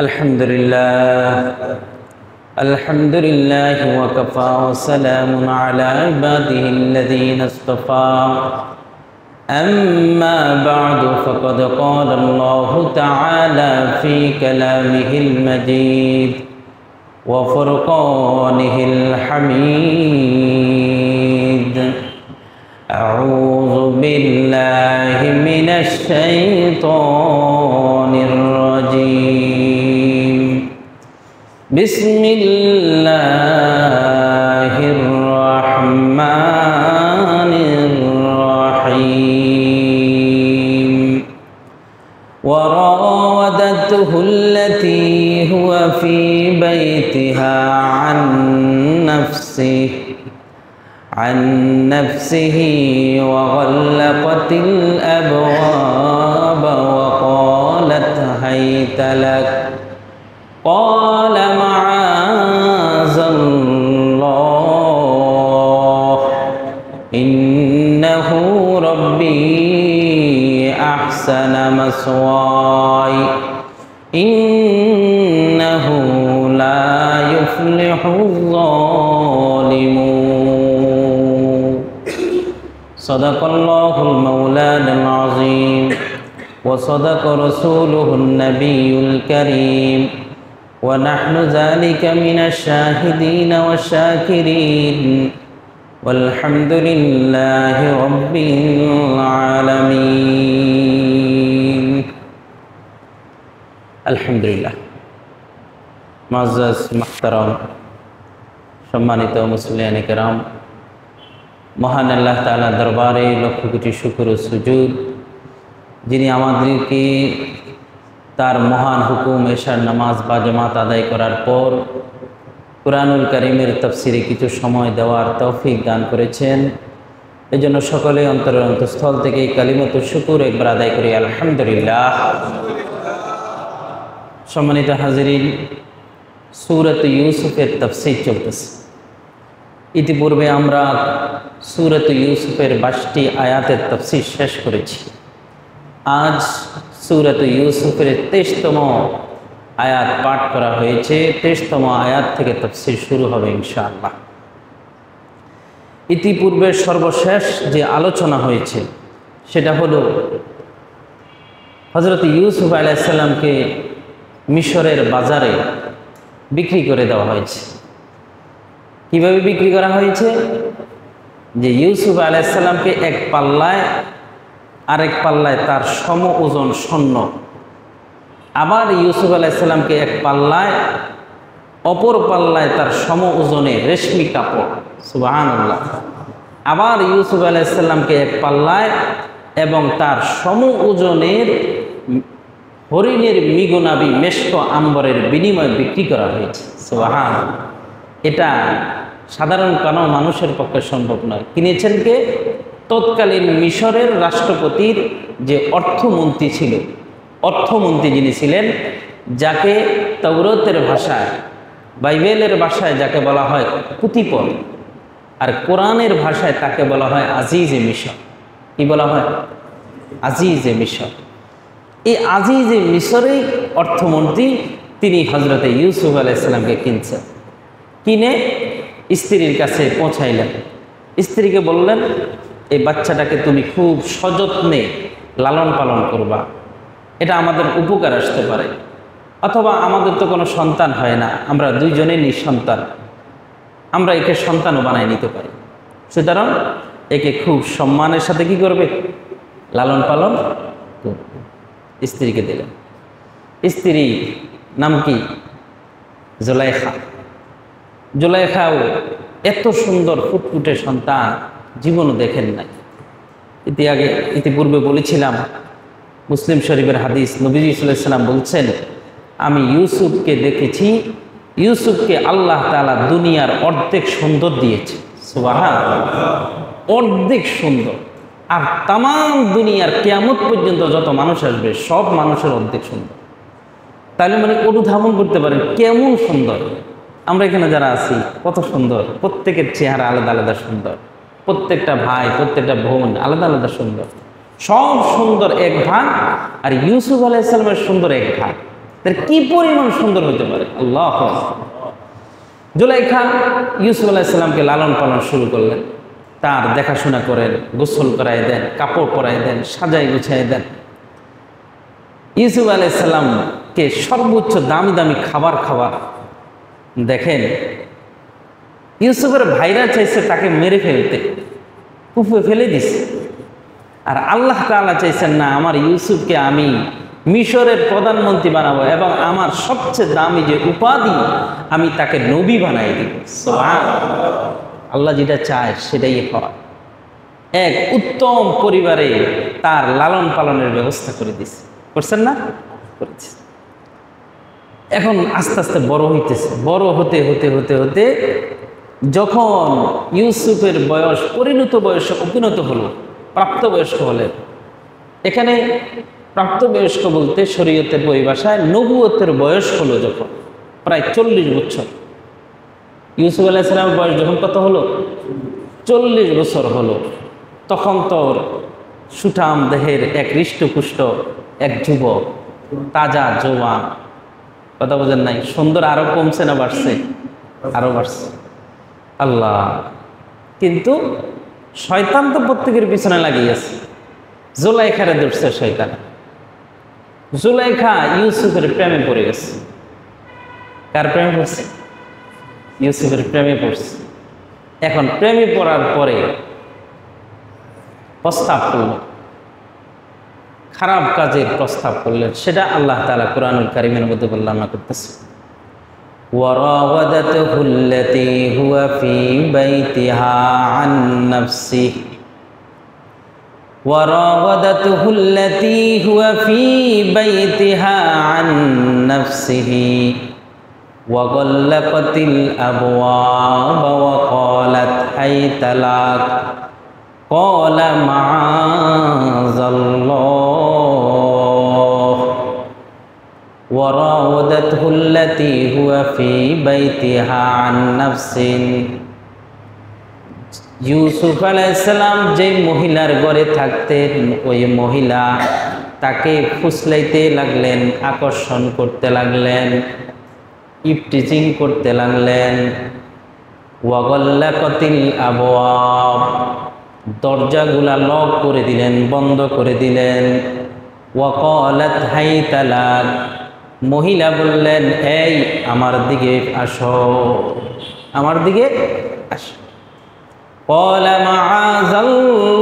الحمد لله وكفى وسلام على عباده الذين اصطفى أما بعد فقد قال الله تعالى في كلامه المجيد وفرقانه الحميد أعوذ بالله من الشيطان الرجيم بسم الله الرحمن الرحيم وراودته التي هو في بيتها عن نفسه وغلقت الأبواب وقالت هيت لك قال معاذ الله إنه ربي أحسن مثواي إنه لا يفلح الظالمون صدق الله المولى العظيم وصدق رسوله النبي الكريم ونحن ذلك من الشاهدين والشاكرين والحمد لله رب العالمين الحمد لله মুআজ্জাজ মুহতারাম সম্মানিত মুসলিয়ানে কেরাম, মহান আল্লাহ তাআলা দরবারে লক্ষ কোটি শুকর ও সুজুদ, যিনি আমাদেরকে তার মহান হুকুম এশার নামাজ বা জামাত আদায় করার পর কুরআনুল কারীমের তাফসিরে কিছু সময় দেওয়ার তৌফিক দান করেছেন। এজন্য সকলে অন্তরের অন্তঃস্থল থেকে কালিমাতু শুকর একবার আদায় করি আলহামদুলিল্লাহ। সম্মানিত হাজিরিন, সূরাত ইউসুফের তাফসীর চলতেছে। ইতিপূর্বে আমরা সূরাত ইউসুফের 22টি আয়াতের তাফসীর শেষ করেছি। আজ সূরাত ইউসুফের 23তম আয়াত পাঠ করা হয়েছে। 23তম আয়াত থেকে তাফসীর শুরু হবে ইনশাআল্লাহ। ইতিপূর্বে সর্বশেষ যে আলোচনা হয়েছে সেটা হলো হযরত ইউসুফ আলাইহিস সালামকে মিশরের বাজারে বিক্রি করে দেওয়া হয়েছে। কিভাবে বিক্রি করা হয়েছে? যে ইউসুফ আলাইহিস সালামকে এক পাল্লায় আরেক পাল্লায় তার সম ওজন স্বর্ণ, আবার ইউসুফ আলাইহিস সালামকে এক পাল্লায় অপর পাল্লায় তার সম ওজনে রেশমি কাপড়, সুবহানাল্লাহ, আবার ইউসুফ আলাইহিস সালামকে এক পাল্লায় এবং তার সম ওজনের হরিণের মিগুনাবি মেশক আম্বরের বিনিময়ে বিক্রি করা হয়েছে। সুবহানাল্লাহ। এটা সাধারণ কোনো মানুষের পক্ষে সম্ভব নয়। কিনেছেন কে? তৎকালীন মিশরের রাষ্ট্রপতির যে অর্থমন্ত্রী ছিল, অর্থমন্ত্রী যিনি ছিলেন, যাকে তাওরাতের ভাষায়, বাইবেলের ভাষায় যাকে বলা হয় পুতিপল, আর কোরআনের ভাষায় তাকে বলা হয় আজিজে মিশর। কি বলা হয়? আজিজে মিশর। এই আজিজে মিশরের অর্থমন্ত্রী তিনি হযরতে ইউসুফ আলাইহিস সালামকে কিনছেন। কিনে স্ত্রীর কাছে পৌঁছাইলেন। স্ত্রীকে বললেন, এই বাচ্চাটাকে তুমি খুব সযত্নে লালন পালন করবা, এটা আমাদের উপকার আসতে পারে। অথবা আমাদের তো কোনো সন্তান হয় না, আমরা দুইজনেই নিঃসন্তান, আমরা একে সন্তানও বানায় নিতে পারি। সুতরাং একে খুব সম্মানের সাথে কি করবে? লালন পালন করবে। স্ত্রীকে দিলেন। স্ত্রী নাম কি? জুলাইখা। জুলাইখাও এত সুন্দর ফুটফুটে সন্তান জীবনও দেখেন নাই। ইতিপূর্বে বলেছিলাম, মুসলিম শরীফের হাদিস, নবীজি সাল্লাল্লাহু আলাইহি ওয়াসাল্লাম বলছেন, আমি ইউসুফকে দেখেছি, ইউসুফকে আল্লাহ তাআলা দুনিয়ার অর্ধেক সুন্দর দিয়েছে। সুবহানাল্লাহ। অর্ধেক সুন্দর। আর তাম দুনিয়ার কিয়ামত পর্যন্ত যত মানুষ আসবে সব মানুষের অর্ধেক সুন্দর। তাহলে মানে অনুধাবন করতে পারেন কেমন সুন্দর। আমরা এখানে যারা আছি কত সুন্দর, প্রত্যেকের চেহারা আলাদা আলাদা সুন্দর, প্রত্যেকটা ভাই প্রত্যেকটা বোন আলাদা আলাদা সুন্দর, সব সুন্দর এক ভাগ। আর ইউসুফ আলাইহিস সালামের সুন্দর এক ভাগ। তার কি পরিমাণ সুন্দর হতে পারে। আল্লাহু আকবার। জুলাইখা ইউসুফ আলাইহিস সালামকে লালন পালন শুরু করলেন, তার দেখাশোনা করেন, গোসল করাই দেন, কাপড় পরাই দেন, সাজাই গুছাই দেন। ইউসুফ আলাইহিস সালামকে সর্বোচ্চ দামি দামি খাবার দেখেন, ইউসুফের ভাইরা চাইছে তাকে মেরে ফেলতে, কুফে ফেলে দিছে, আর আল্লাহ তাআলা চাইছেন না, আমার ইউসুফকে আমি মিশরের প্রধানমন্ত্রী বানাবো এবং আমার সবচেয়ে দামি যে উপাধি আমি তাকে নবী বানাই দিব। সুবহানাল্লাহ। আল্লাহ যেটা চায় সেটাই হয়। এক উত্তম পরিবারে তার লালন পালনের ব্যবস্থা করে দিছে, করছেন না? করেছে। এখন আস্তে আস্তে বড় হইতেছে, বড় হতে হতে হতে হতে যখন ইউসুফের বয়স পরিণত বয়সে উপনীত হলো, প্রাপ্তবয়স্ক হলেন। এখানে প্রাপ্তবয়স্ক বলতে শরীয়তের পরিভাষায় নবুয়তের বয়স হলো যখন প্রায় 40 বছর। ইউসুফ আলাইহিস সালামের বয়স যখন কত হলো? 40 বছর হলো। তখন তোর সুঠাম দেহের এক হৃষ্টপুষ্ট এক যুবক, তাজা জওয়ান, কথা বোঝেন নাই? সুন্দর আরো কমছে না বাড়ছে? আরো বাড়ছে। আল্লাহ। কিন্তু শয়তান তো প্রত্যেকের পিছনে লাগিয়েছে। জুলাইখারে ধরছে শয়তান। জুলাইখা ইউসুফের প্রেমে পড়ে গেছে। কার প্রেমে পড়ছে? ইউসুফের প্রেমে পড়ছে। এখন প্রেমে পড়ার পরে প্রস্তাব করল, খারাপ কাজের প্রস্তাব করলেন। সেটা আল্লাহ তাআলা কুরআনুল কারীমের মধ্যে বর্ণনা করতেছে, وراودته التي هو في بيتها عن نفسه وراودته التي هو في بيتها عن نفسه وغلقت الأبواب وقالت هيت لك قال معاذ الله وراودته التي هو في بيتها عن نفسه। ইউসুফ আলাইহিস সালাম যে মহিলার ঘরে থাকতেন ওই মহিলা তাকে ফুসলাইতে লাগলেন, আকর্ষণ করতে লাগলেন, ইফটিজিং করতে লাগলেন। ওয়াগল্লাকাতিল আবওয়াব, দরজাগুলা লক করে দিলেন, বন্ধ করে দিলেন। ওয়াকালাত হাইতা লাক, মহিলা বললেন, এই আমার দিকে আসো, আমার দিকে আসো। قال معاذ الله,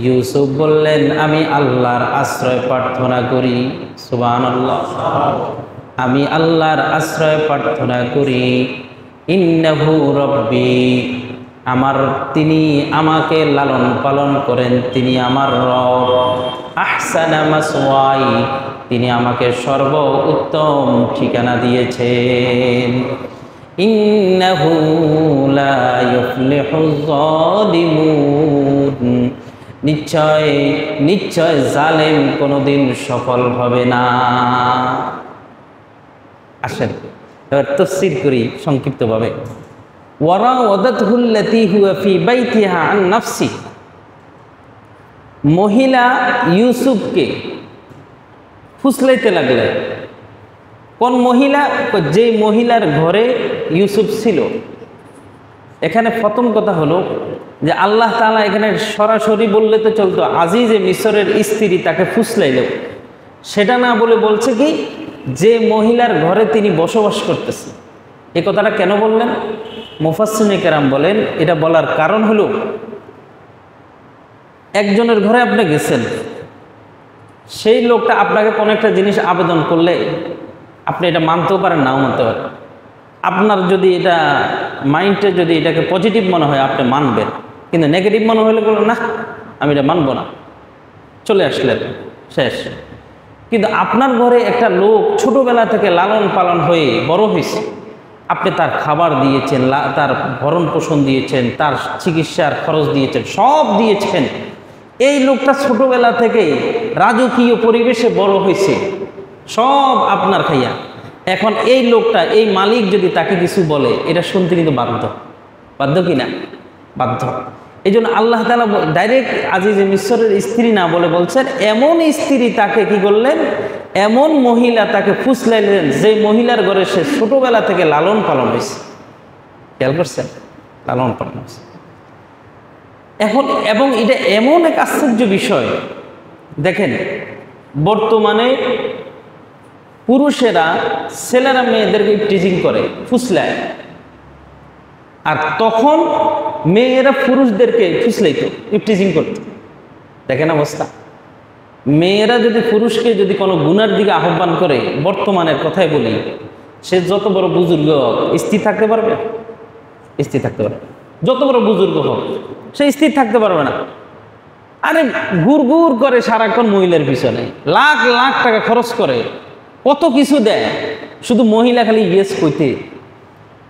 ইউসুফ বললেন, আমি আল্লাহর আশ্রয় প্রার্থনা করি। সুবহানাল্লাহ। আমি আল্লাহর আশ্রয় প্রার্থনা করি। ইন্নাহু রব্বি, তিনি আমাকে লালন পালন করেন, তিনি আমার রব। আহসানা মাসওয়াই, তিনি আমাকে সর্বোত্তম ঠিকানা দিয়েছেন। ইন্নাহু লা ইউফলিহুজ যালিমুন, নিশ্চয় নিশ্চয় জালেম কোনোদিন সফল হবে না। আসেন এবার তাফসীর করি সংক্ষিপ্তভাবে। ওয়ারাওয়াদাতহু আল্লাতী হুয়া ফী বাইতিহা আন নাফসি, মহিলা ইউসুফকে ফুসলাইতে লাগলেন। কোন মহিলা? যে মহিলার ঘরে ইউসুফ ছিল। এখানে প্রথম কথা হলো যে আল্লাহ তাআলা এখানে সরাসরি বললে তো চলতো, আজিজে মিশরের স্ত্রী তাকে ফুসলাইল, সেটা না বলে বলছে কি, যে মহিলার ঘরে তিনি বসবাস করতেছেন। এই কথাটা কেন বললেন? মুফাসসিরিনে কেরাম বলেন, এটা বলার কারণ হলো, একজনের ঘরে আপনি গেছেন, সেই লোকটা আপনাকে কোনো একটা জিনিস আবেদন করলে আপনি এটা মানতেও পারেন, নাও মানতে পারেন। আপনার যদি এটা মাইন্ডে যদি এটাকে পজিটিভ মনে হয় আপনি মানবেন, কিন্তু নেগেটিভ মনে হলে বলবেন না আমি এটা মানব না, চলে আসলেন, শেষ। কিন্তু আপনার ঘরে একটা লোক ছোটোবেলা থেকে লালন পালন হয়ে বড় হয়েছে, আপনি তার খাবার দিয়েছেন, তার ভরণ পোষণ দিয়েছেন, তার চিকিৎসার খরচ দিয়েছেন, সব দিয়েছেন। এই লোকটা ছোটোবেলা থেকে রাজকীয় পরিবেশে বড় হয়েছে, সব আপনার খাইয়া। এখন এই লোকটা, এই মালিক যদি তাকে কিছু বলে, এটা শুনতে কিন্তু বাধ্য, বাধ্য কি না? বাধ্য। এই জন্য আল্লাহ তাআলা ডাইরেক্ট আজিজে মিসরের স্ত্রী না বলে বলছেন এমন স্ত্রী তাকে কি করলেন, এমন মহিলা তাকে ফুসলাইলেন যে মহিলার ঘরে সে ছোটবেলা থেকে লালন পালন হয়েছে। খেয়াল করছেন? লালন পালন হয়েছে। এখন এবং এটা এমন এক আশ্চর্য বিষয়, দেখেন বর্তমানে পুরুষেরা ছেলেরা মেয়েদেরকে টিজিং করে, ফুসলায়, আর তখন মেয়েরা পুরুষদেরকে ফুসলাইতো, টিজিং করত। দেখেন অবস্থা। মেয়েরা যদি পুরুষকে যদি কোনো গুনার দিকে আহ্বান করে, বর্তমানের কথাই বলি, সে যত বড় বুজুর্গ হোক স্থির থাকতে পারবে? স্থির থাকতে পারবে? যত বড় বুজুর্গ হোক সে স্থির থাকতে পারবে না। আরে গুড় গুড় করে সারাক্ষণ মহিলার পিছনে, লাখ লাখ টাকা খরচ করে, কত কিছু দেয়, শুধু মহিলা খালি ইয়েস কইতে,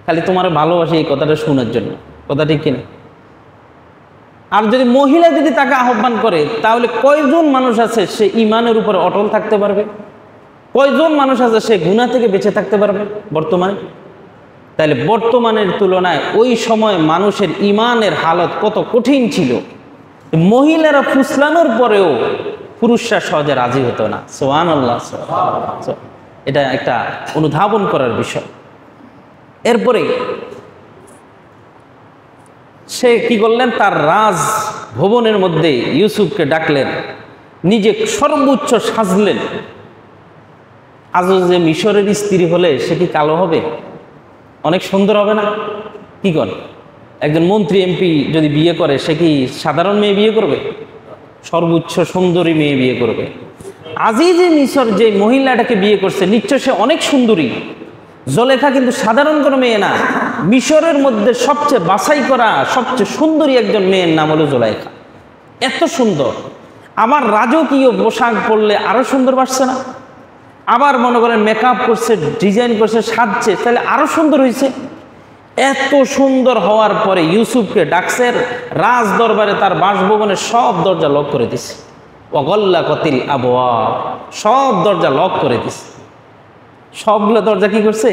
খালি তোমার ভালোবাসে এই কথাটা শোনার জন্য। কথা ঠিক কিনা? আর যদি মহিলা যদি তাকে আহ্বান করে, তাহলে কয়জন মানুষ আছে সে ইমানের উপরে অটল থাকতে পারবে? কয়জন মানুষ আছে সে গুনাহ থেকে বেঁচে থাকতে পারবে বর্তমানে? তাহলে বর্তমানের তুলনায় ওই সময় মানুষের ইমানের হালত কত কঠিন ছিল। মহিলারা ফুসলানোর পরেও পুরুষরা সহজে রাজি হতো না। সুবহানাল্লাহ। এটা একটা অনুধাবন করার বিষয়। এরপরে সে কি করলেন, তার রাজ ভবনের মধ্যে ইউসুফকে ডাকলেন, নিজে সর্বোচ্চ সাজলেন। আজও যে মিশরের স্ত্রী হলে সে কি কালো হবে? অনেক সুন্দর হবে না? কি করে? একজন মন্ত্রী এমপি যদি বিয়ে করে সে কি সাধারণ মেয়ে বিয়ে করবে? সর্বোচ্চ সুন্দরী মেয়ে বিয়ে করবে। আজিজে মিশর যে মহিলাটাকে বিয়ে করছে নিশ্চয় সে অনেক সুন্দরী। জুলেখা কিন্তু সাধারণ কোনো মেয়ে না। মিশরের মধ্যে সবচেয়ে বাছাই করা সবচেয়ে সুন্দরী একজন মেয়ের নাম হলো জুলেখা। এত সুন্দর, আমার রাজকীয় পোশাক পরলে আরো সুন্দর বাসছে না? আবার মনে করেন মেকআপ করছে, ডিজাইন করছে, সাজছে, তাহলে আরো সুন্দর হয়েছে। এত সুন্দর হওয়ার পরে ইউসুফকে ডাকছে রাজ দরবারে, তার বাসভবনের সব দরজা লক করে দিছে। ওয়াগল্লা কতিল আবওয়াব, সব দরজা লক করে দিছে। সবগুলো দরজা কি করছে?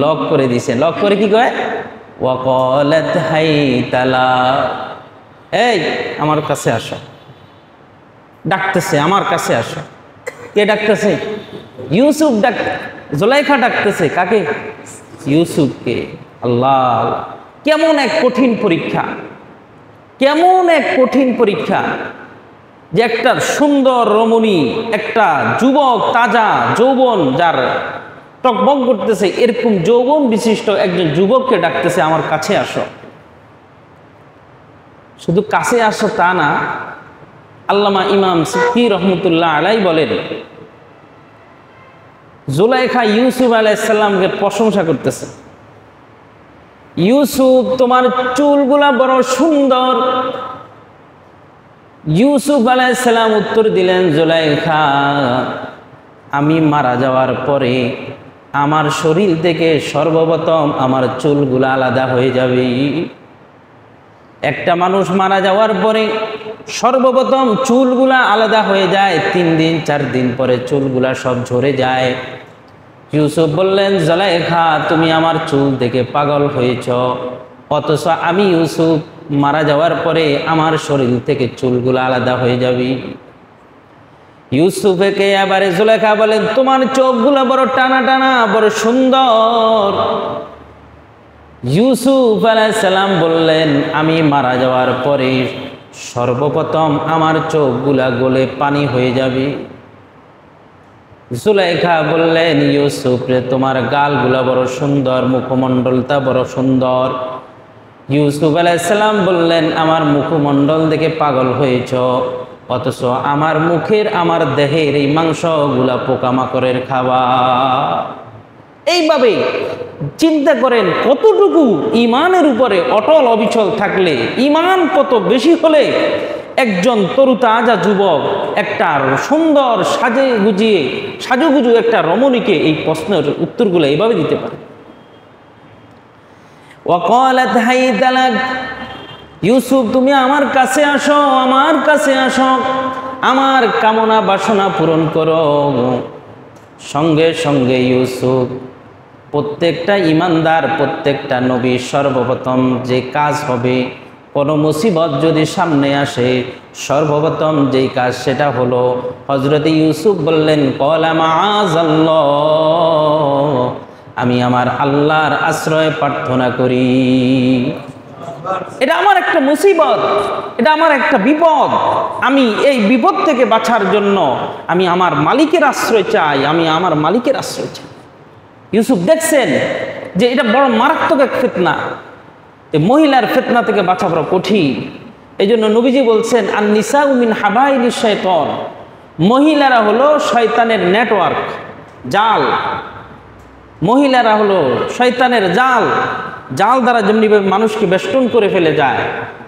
লক করে দিছে। লক করে কি কয়? ওয়াকালাত হাইতালা, এই আমার কাছে আসো। ডাকতেছে আমার কাছে আসো। কে ডাকতেছে? ইউসুফ জুলেখা ডাকতেছে কাকে? ইউসুফকে। আল্লাহ, কেমন এক কঠিন পরীক্ষা, কেমন এক কঠিন পরীক্ষা যে একটা সুন্দর রমণী, একটা যুবক, তাজা যৌবন যার টকবক করতেছে, এরকম যৌবন বিশিষ্ট একজন যুবককে ডাকতেছে আমার কাছে আসো। শুধু কাছে আসো তা না, আল্লামা ইমাম সিদ্দি রহমতুল্লাহ আলাইহি বলেন, জুলেখা ইউসুফ আলাইহিস সালামকে প্রশংসা করতেছে। ইউসুফ, তোমার চুলগুলা বড় সুন্দর। ইউসুফ আলাইহিস সালাম উত্তর দিলেন, জুলেখা, আমি মারা যাওয়ার পরে আমার শরীর থেকে সর্বপ্রথম আমার চুলগুলা আলাদা হয়ে যাবে। একটা মানুষ মারা যাওয়ার পরে সর্বপ্রথম চুলগুলা আলাদা হয়ে যায়, 3 দিন 4 দিন পরে চুলগুলা সব ঝরে যায়। ইউসুফ বললেন, জুলেখা, তুমি আমার চুল দেখে পাগল হয়েছ, অথচ আমি ইউসুফ মারা যাওয়ার পরে আমার শরীর থেকে চুলগুলো আলাদা হয়ে যাবে। ইউসুফকে এবারে জুলেখা বলেন, তোমার চোখগুলো বড় টানা টানা, বড় সুন্দর। ইউসুফ আলাইহিস সালাম বললেন, আমি মারা যাওয়ার পরে সর্বপ্রথম আমার চোখগুলা গলে পানি হয়ে যাবে। জুলেখা বললেন, ইউসুফ রে, তোমার গালগুলা বড় সুন্দর, মুখমণ্ডলটা বড় সুন্দর। ইউসুফ আলাইহিস সালাম বললেন, আমার মুখমণ্ডল দেখে পাগল হয়েছ, অথচ আমার মুখের, আমার দেহের এই মাংসগুলা পোকামাকড়ের খাবার। এইভাবে চিন্তা করেন কতটুকু ইমানের উপরে অটল অবিচল থাকলে, ইমান কত বেশি হলে একজন তরুতাজা যুবক একটা সুন্দর সাজুগুজু একটা রমণীকে এই প্রশ্নের উত্তরগুলো এইভাবে দিতে পারে। ওয়াকালাত হাইতালা, ইউসুফ তুমি আমার কাছে আসো, আমার কাছে আসো, আমার কামনা বাসনা পূরণ করো। সঙ্গে সঙ্গে ইউসুফ, প্রত্যেকটা ইমানদার, প্রত্যেকটা নবী সর্বপ্রথম যে কাজ হবে কোনো মুসিবত যদি সামনে আসে সর্বপ্রথম যেই কাজ সেটা হলো হযরত ইউসুফ বললেন ক্বালা মাআযাল্লাহ, আমি আমার আল্লাহর আশ্রয় প্রার্থনা করি। এটা আমার একটা মুসিবত, এটা আমার একটা বিপদ, আমি এই বিপদ থেকে বাঁচার জন্য আমি আমার মালিকের আশ্রয় চাই, আমি আমার মালিকের আশ্রয় চাই। ইউসুফ দেখছেন যে এটা বড় মারাত্মক এক ফিতনা, এই মহিলার ফিতনা থেকে বাঁচা বড় কঠিন। এই জন্য নবীজি বলছেন আন নিসাউ মিন হাবাইলিশ শাইতান, মহিলারা হলো শয়তানের নেটওয়ার্ক, জাল। মহিলারা হলো শয়তানের জাল, জাল দ্বারা যেমনিভাবে মানুষকে বেষ্টন করে ফেলে যায়,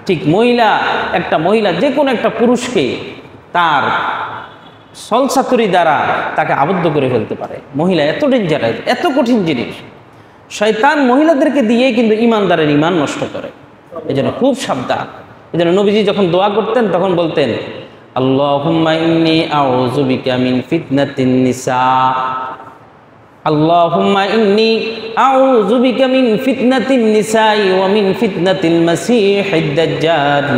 ঠিক একটা মহিলা যে কোনো একটা পুরুষকে তার সলসাতুরি দ্বারা তাকে আবদ্ধ করে ফেলতে পারে। মহিলা এত ডেঞ্জারাস, এত কঠিন জিনিস। শয়তান মহিলাদেরকে দিয়ে কিন্তু ইমানদারের ইমান নষ্ট করে, এই জন্য খুব সাবধান। এই জন্য নবীজি যখন দোয়া করতেন তখন বলতেন আল্লাহুম্মা ইন্নী আউযু বিকা মিন ফিতনাতিন নিসা, আল্লাহুম্মা ইন্নী আউযু বিকা মিন ফিতনাতিন নিসাই ওয়া মিন ফিতনাতিল মাসীহিদ দাজ্জাল।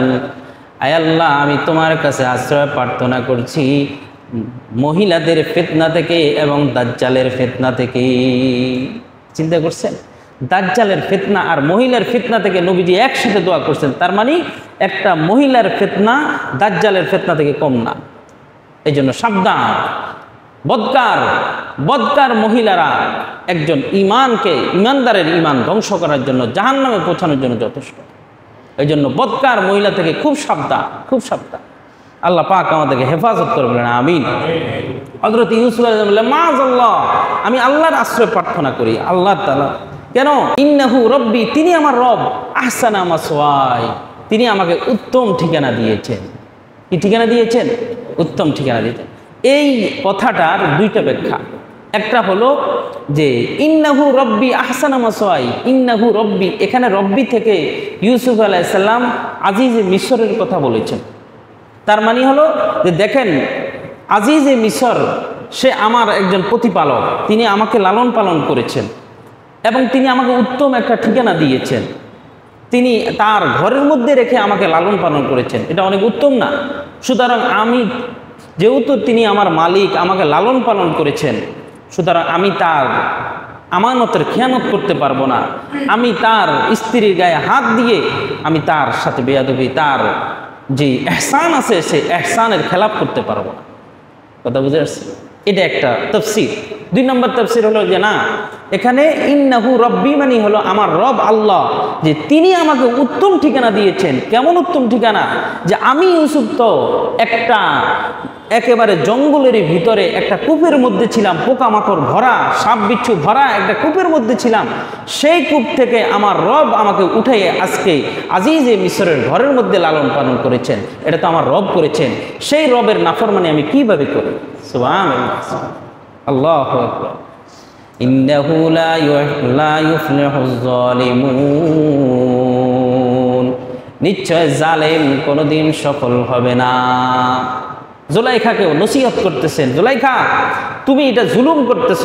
আয় আল্লাহ, আমি তোমার কাছে আশ্রয় প্রার্থনা করছি মহিলাদের ফিতনা থেকে এবং দাজ্জালের ফিতনা থেকে। চিন্তা করছেন, দাজ্জালের ফিতনা আর মহিলার ফিতনা থেকে নবীজি একসাথে দোয়া করছেন। তার মানে একটা মহিলার ফিতনা দাজ্জালের ফিতনা থেকে কম না। এই জন্য সাবধান। বদকার মহিলারা একজন ইমানদারের ইমান ধ্বংস করার জন্য, জাহান্নামে পৌঁছানোর জন্য যথেষ্ট। এই জন্য বদকার মহিলা থেকে খুব সাবধান, খুব সাবধান। আল্লাহ পাক আমাদেরকে হেফাজত করবেন, আমিন। হযরত ইউসুফ আলাইহিস সালাম বললেন মাআযাল্লাহ, আমি আল্লাহর আশ্রয় প্রার্থনা করি। আল্লাহ তাআলা কেন? ইন্নাহু রব্বি, তিনি আমার রব, আহসানা মাসওয়াই, তিনি আমাকে উত্তম ঠিকানা দিয়েছেন। কি ঠিকানা দিয়েছেন? উত্তম ঠিকানা দিয়েছেন। এই কথাটার দুইটা ব্যাখ্যা। একটা হলো যে ইন্নাহু রব্বি আহসানা মাসওয়াই, ইন্নাহু রব্বি, এখানে রব্বি থেকে ইউসুফ আলাইহিস সালাম আজিজে মিশরের কথা বলেছেন। তার মানে হলো যে দেখেন, আজিজে মিশর সে আমার একজন প্রতিপালক, তিনি আমাকে লালন পালন করেছেন এবং তিনি আমাকে উত্তম একটা ঠিকানা দিয়েছেন। তিনি তার ঘরের মধ্যে রেখে আমাকে লালন পালন করেছেন, এটা অনেক উত্তম না? সুতরাং আমি যেহেতু তিনি আমার মালিক, আমাকে লালন পালন করেছেন, সুতরাং আমি তার আমানতের খেয়ানত করতে পারবো না। আমি তার স্ত্রীর গায়ে হাত দিয়ে আমি তার সাথে বেয়াদবি, তার যে এহসান আছে সেই এহসানের খেলাপ করতে পারবো না। কথা বুঝে আসছে? এটা একটা তাফসীর। 2 নম্বর তাফসীর হলো যে না, এখানে ইন্নাহু রব্বি মানে হলো আমার রব আল্লাহ, যে তিনি আমাকে উত্তম ঠিকানা দিয়েছেন। কেমন উত্তম ঠিকানা? যে আমি ইউসুফ তো একটা একেবারে জঙ্গলের ভিতরে একটা কূপের মধ্যে ছিলাম, পোকামাকড় ভরা, সাপ বিচ্ছু ভরা একটা কূপের মধ্যে ছিলাম। সেই কূপ থেকে আমার রব আমাকে উঠিয়ে আজকে আজিজে মিশরের ঘরের মধ্যে লালন পালন করেছেন। এটা তো আমার রব করেছেন। সেই রবের নাফরমানি আমি কিভাবে করি? সুবহানাল্লাহ, আল্লাহু আকবার। ইন্নাহু লা ইউফলিহুজ যালিমুন, নিশ্চয় জালেম কোনোদিন সফল হবে না। জুলাইখাকেও নসিহত করতেছেন, জুলাইখা তুমি এটা জুলুম করতেছ,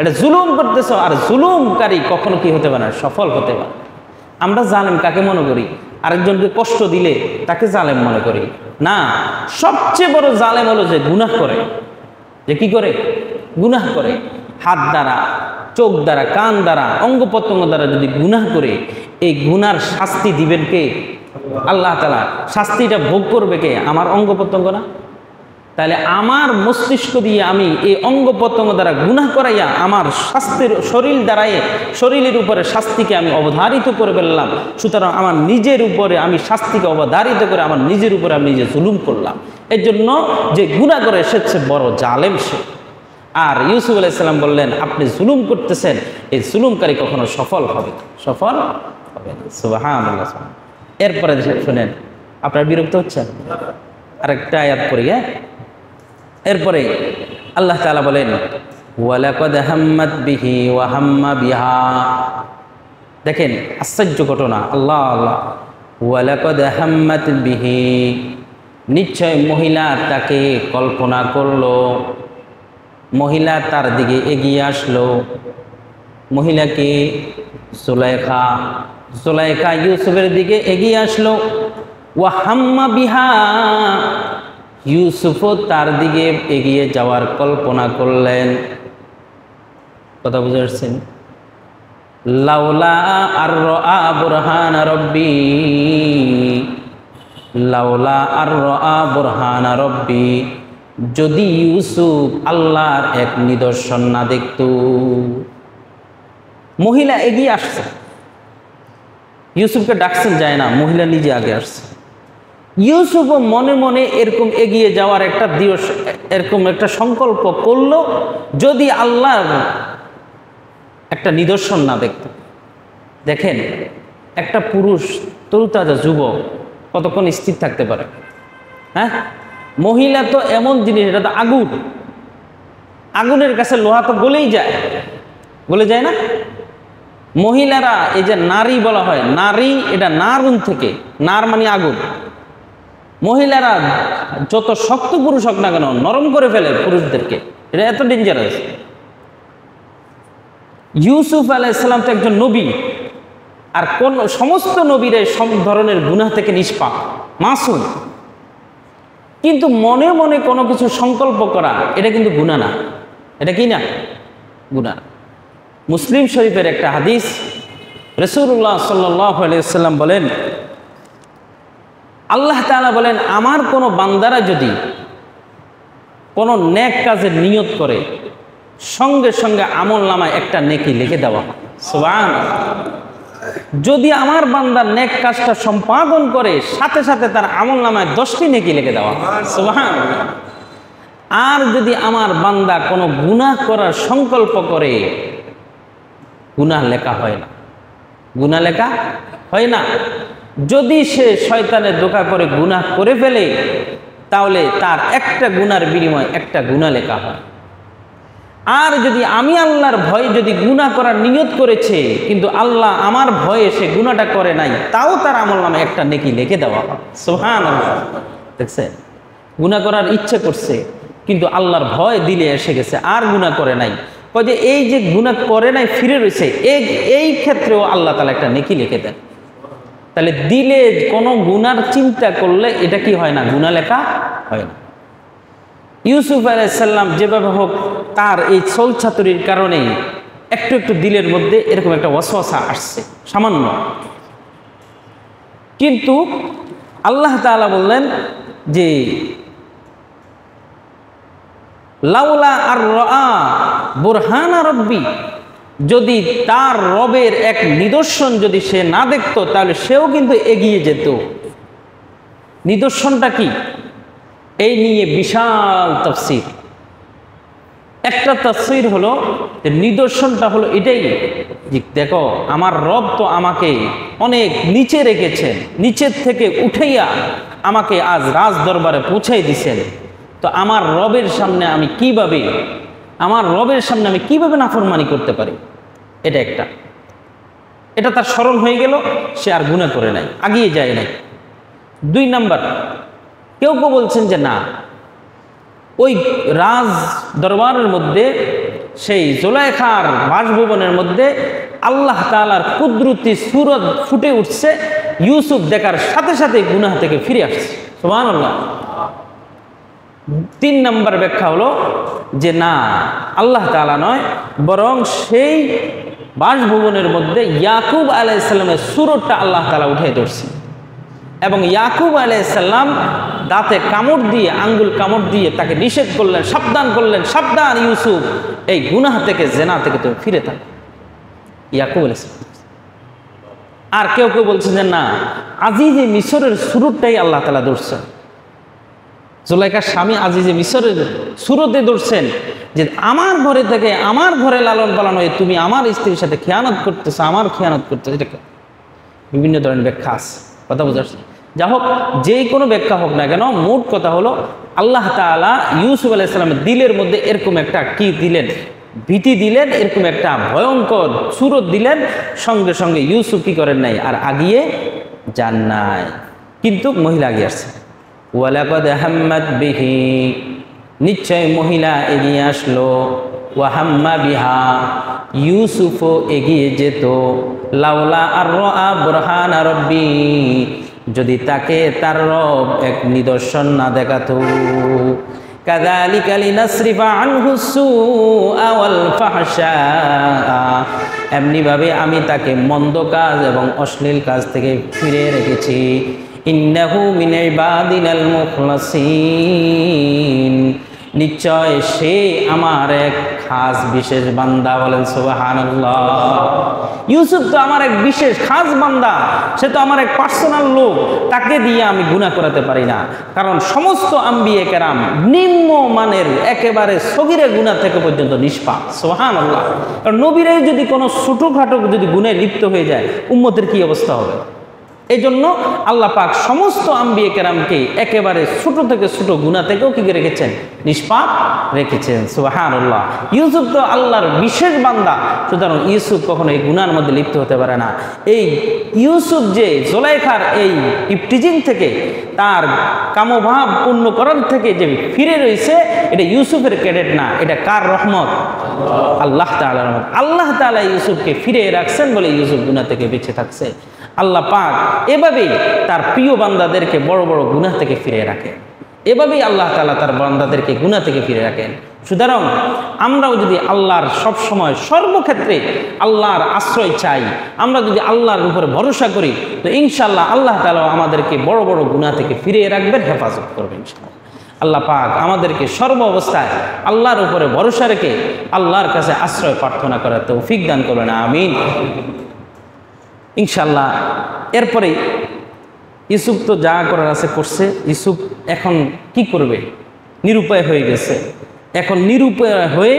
এটা জুলুম করতেছ, আর জুলুমকারী কখনো কি হতে পারে না? সফল হতে পারে। আমরা জালেম কাকে মনে করি? আরেকজনকে কষ্ট দিলে তাকে জালেম মনে করি না। সবচেয়ে বড় জালেম হলো যে গুনাহ করে, যে কি করে? গুনাহ করে। হাত দ্বারা, চোখ দ্বারা, কান দ্বারা, অঙ্গ প্রত্যঙ্গ দ্বারা যদি গুনাহ করে, এই গুনার শাস্তি দিবেন কে? আল্লাহ তাআলা। শাস্তিটা ভোগ করবে কে? আমার অঙ্গ প্রত্যঙ্গ না? তাহলে আমার মস্তিষ্ক দিয়ে আমি এই অঙ্গ প্রত্যঙ্গ দ্বারা গুনাহ করাইয়া আমার শরীরের উপরে শাস্তিকে আমি অবধারিত করে ফেললাম। সুতরাং আমার নিজের উপরে আমি শাস্তিকে অবধারিত করে আমার নিজের উপরে আমি নিজে জুলুম করলাম। এর জন্য যে গুনাহ করে সে বড় জালেম সে। আর ইউসুফ আলাইহিস সালাম বললেন আপনি জুলুম করতেছেন, এই জুলুমকারী কখনো সফল হবে না, সফল হবে না। সুবহানাল্লাহ। এরপরে শুনেন, আপনারা বিরক্ত হচ্ছেন? আরেকটা আয়াত পড়ি। এরপরে আল্লাহ তাআলা বলেন ওয়ালাকাদ হাম্মাত বিহি ওয়া হাম্মা বিহা। দেখেন আশ্চর্য ঘটনা। আল্লাহ আল্লাহ। ওয়ালাকাদ হাম্মাত বিহি, নিশ্চয় মহিলা তাকে কল্পনা করলো, মহিলা তার দিকে এগিয়ে আসলো। মহিলাকে জুলাইখা ইউসুফের দিকে এগিয়ে আসলো। ওয়া হাম্মা বিহা, ইউসুফও তার দিকে এগিয়ে যাওয়ার কল্পনা করলেন। কথা বুঝে আসছেন? লাউলা আর রাআ বুরহান রব্বি, লাউলা আর রাআ বুরহান রব্বি, যদি ইউসুফ আল্লাহর এক নিদর্শন না দেখত। মহিলা এগিয়ে আসছে, ইউসুফকে ডাকছেন যায় না, মহিলা নিজে আগে আসছে। ইউসুফও মনে মনে এরকম এগিয়ে যাওয়ার একটা এরকম একটা সংকল্প করলো, যদি আল্লাহর একটা নিদর্শন না দেখত। দেখেন, একটা পুরুষ তরুতাজা যুবক কতক্ষণ স্থির থাকতে পারে? হ্যাঁ, মহিলা তো এমন জিনিস, এটা তো আগুন, আগুনের কাছে লোহা তো গলেই যায়, গলে যায় না? মহিলারা, এই যে নারী বলা হয়, নারী এটা নারুন থেকে, নার মানে আগুন। মহিলারা যত শক্ত পুরুষ হোক না কেন নরম করে ফেলে পুরুষদেরকে, এটা এত ডেঞ্জারাস। ইউসুফ আলাইহিস সালাম তো একজন নবী, আর কোন সমস্ত নবীরা সব ধরনের গুনাহ থেকে নিষ্পাপ, মাসুম। কিন্তু মনে মনে কোনো কিছু সংকল্প করা, এটা কিন্তু গুনাহ না। এটা কি না? গুনাহ। মুসলিম শরীফের একটা হাদিস, রাসূলুল্লাহ সাল্লাল্লাহু আলাইহি ওয়াসাল্লাম বলেন, আল্লাহ তাআলা বলেন, আমার কোনো বান্দারা যদি কোনো নেক কাজের নিয়ত করে, সঙ্গে সঙ্গে আমলনামায় একটা নেকি লিখে দেওয়া। সুবহানাল্লাহ। যদি আমার বান্দা নেক কাজটা সম্পাদন করে, সাথে সাথে তার আমলনামায় 10টি নেকি লিখে দেওয়া। সুবহানাল্লাহ। আর যদি আমার বান্দা কোনো গুনাহ করার সংকল্প করে, গুনাহ লেখা হয় না, গুনাহ লেখা হয় না। যদি সে শয়তানের ধোঁকা করে গুনাহ করে ফেলে, তাহলে তার একটা গুনার বিনিময়ে একটা গুনাহ লেখা হয়। আর যদি আমি আল্লাহর ভয়ে যদি গুনাহ করার নিয়ত করেছে, কিন্তু আল্লাহ আমার ভয়ে সে গুনাহটা করে নাই, তাও তার আমলনামায় একটা নেকি লিখে দেওয়া হয়। সুবহানাল্লাহ। দেখছেন, গুনাহ করার ইচ্ছে করছে, কিন্তু আল্লাহর ভয় দিলে এসে গেছে, আর গুনাহ করে নাই। কয় যে এই যে গুনাহ করে নাই, ফিরে রয়েছে, এই ক্ষেত্রেও আল্লাহ তাআলা একটা নেকি লিখে দেন। তাহলে দিলে কোনো গুনার চিন্তা করলে এটা কি হয় না? গুনাহ লেখা হয় না। ইউসুফ আলাইহিস সালাম যেভাবে হোক, তার এই ছলছাতুরির কারণে একটু একটু দিলের মধ্যে এরকম একটা ওয়াসওয়াসা আসছে, সামান্য। কিন্তু আল্লাহ তাআলা বললেন যে লাউলা আর রাআ বুরহানা রব্বি, যদি তার রবের এক নিদর্শন যদি সে না দেখতো, তাহলে সেও কিন্তু এগিয়ে যেত। নিদর্শনটা কি? এই নিয়ে বিশাল তাফসীর। একটা তাফসীর হলো, নিদর্শনটা হলো এটাই যে দেখো, আমার রব তো আমাকে অনেক নিচে রেখেছেন, নিচের থেকে উঠাইয়া আমাকে আজ রাজ দরবারে পৌঁছাই দিছেন। তো আমার রবের সামনে আমি কিভাবে নাফরমানি করতে পারি? এটা একটা, এটা তার স্মরণ হয়ে গেল, সে আর গুনাহ করে নাই, আগিয়ে যায় নাই। 2 নাম্বার, কেউ কেউ বলছেন যে না, ওই রাজ দরবারের মধ্যে, সেই জুলাইখার বাসভবনের মধ্যে আল্লাহ তাআলার কুদরতি সূরত ফুটে উঠছে, ইউসুফ দেখার সাথে সাথে গুনাহ থেকে ফিরে আসছে। সুবহানাল্লাহ। 3 নাম্বার ব্যাখ্যা হলো যে না, আল্লাহ তাআলা নয়, বরং সেই বাসভবনের মধ্যে ইয়াকুব আলাইহিস সালামের সূরতটা আল্লাহ তাআলা উঠে ধরছে, এবং ইয়াকুব আলাইহিস সালাম দাঁতে কামড় দিয়ে, আঙ্গুল কামড় দিয়ে তাকে নিষেধ করলেন, সাবধান করলেন, সাবধান ইউসুফ, এই গুনাহ থেকে, জেনা থেকে তুমি ফিরে থাকো। ইয়াকুব আলাইহিস সালাম। আর কেউ কেউ বলছেন যে না, আজিজে মিশরের সূরতটাই আল্লাহ তাআলা ধরছেন, জুলাইখার স্বামী আজিজে মিশরের সূরতে ধরছেন, যে আমার ঘরে থেকে, আমার ঘরে লালন পালন হয়ে তুমি আমার স্ত্রীর সাথে খেয়ানত করতেছো, আমার খেয়ানত করতেছো। এটাকে বিভিন্ন ধরনের ব্যাখ্যা আছে, কথা বোঝাচ্ছে। যা হোক, যে কোনো ব্যাখ্যা হোক না কেন, মোট কথা হলো আল্লাহ তাআলা ইউসুফ আলাইহিস সালামের দিলের মধ্যে এরকম একটা কি দিলেন? ভীতি দিলেন, এরকম একটা ভয়ঙ্কর সূরত দিলেন। সঙ্গে সঙ্গে ইউসুফ কি করেন নাই? আর আগিয়ে যান নাই, কিন্তু মহিলা আগিয়ে আসছে। ওয়ালাকাদ হাম্মাত বিহি, নিশ্চয় মহিলা এগিয়ে আসলো। ওয়া হাম্মা বিহা, ইউসুফও এগিয়ে যেত। লাউলা আর রাআ বুরহানা রব্বি, যদি তাকে তার রব এক নিদর্শন না দেখাতো। কাযালিকা লিনাসরিফা আনহু সুআ ওয়াল ফাহশা, এমনিভাবে আমি তাকে মন্দ কাজ এবং অশ্লীল কাজ থেকে ফিরে রেখেছি। ইন্নাহু মিন ইবাদিনাল মুখলাসিন, নিশ্চয় সে আমার এক খাস বিশেষ বান্দা। বলেন সুবহানাল্লাহ। ইউসুফ তো আমার এক বিশেষ খাস বান্দা, সে তো আমার এক পার্সোনাল লোক, তাকে দিয়ে আমি গুনাহ করাতে পারি না। কারণ সমস্ত আম্বিয়ে কেরাম নিম্ন মানের একেবারে সগীরে গুনাহ থেকে পর্যন্ত নিষ্পাপ। সুবহানাল্লাহ। কারণ নবীরাই যদি কোনো ছোটোখাটো যদি গুনাহে লিপ্ত হয়ে যায়, উম্মতের কি অবস্থা হবে? এই জন্য আল্লাহ পাক সমস্ত আম্বিয়ে কেরামকে একেবারে ছোট থেকে ছোট গুনাহ থেকেও কি রেখেছেন? নিষ্পাপ রেখেছেন। সুবহানাল্লাহ। ইউসুফ তো আল্লাহর বিশেষ বান্দা, সুতরাং ইউসুফ কখনো এই গুনার মধ্যে লিপ্ত হতে পারে না। এই ইউসুফ যে জুলাইখার এই ইফটিজিং থেকে, তার কামভাব পূর্ণ করার থেকে যে ফিরে রয়েছে, এটা ইউসুফের ক্রেডিট না, এটা কার রহমত? আল্লাহ তাআলার রহমত। আল্লাহ তাআলা ইউসুফকে ফিরে রাখছেন বলে ইউসুফ গুনাহ থেকে বেঁচে থাকছে। আল্লাহ পাক এভাবেই তার প্রিয় বান্দাদেরকে বড় বড় গুনাহ থেকে ফিরে রাখেন। এভাবেই আল্লাহ তাআলা তার বান্দাদেরকে গুনাহ থেকে ফিরে রাখেন। সুতরাং আমরাও যদি আল্লাহর সব সময় সর্বক্ষেত্রে আল্লাহর আশ্রয় চাই, আমরা যদি আল্লাহর উপরে ভরসা করি, তো ইনশাআল্লাহ আল্লাহ তাআলা আমাদেরকে বড় বড় গুনাহ থেকে ফিরিয়ে রাখবেন, হেফাজত করবেন ইনশাআল্লাহ। আল্লাহ পাক আমাদেরকে সর্ব অবস্থায় আল্লাহর উপরে ভরসা রেখে আল্লাহর কাছে আশ্রয় প্রার্থনা করার তৌফিক দান করবেন, আমিন। ইনশাআল্লাহ এরপরে ইউসুফ তো যা করার আছে করছে। ইউসুফ এখন কি করবে? নিরুপায় হয়ে গেছে। এখন নিরুপায় হয়ে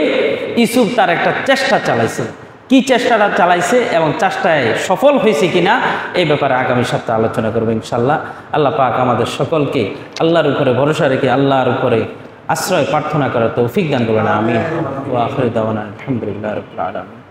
ইউসুফ তার একটা চেষ্টা চালাইছে। কি চেষ্টাটা চালাইছে এবং চেষ্টায় সফল হয়েছে কিনা, এই ব্যাপারে আগামী সপ্তাহে আলোচনা করবো ইনশাআল্লাহ। আল্লাহ পাক আমাদের সকলকে আল্লাহর উপরে ভরসা রেখে আল্লাহর উপরে আশ্রয় প্রার্থনা করার তৌফিক দান করবেন, আমিন। ওয়া আখিরু দাওয়ানা আলহামদুলিল্লাহি রাব্বিল আলামিন।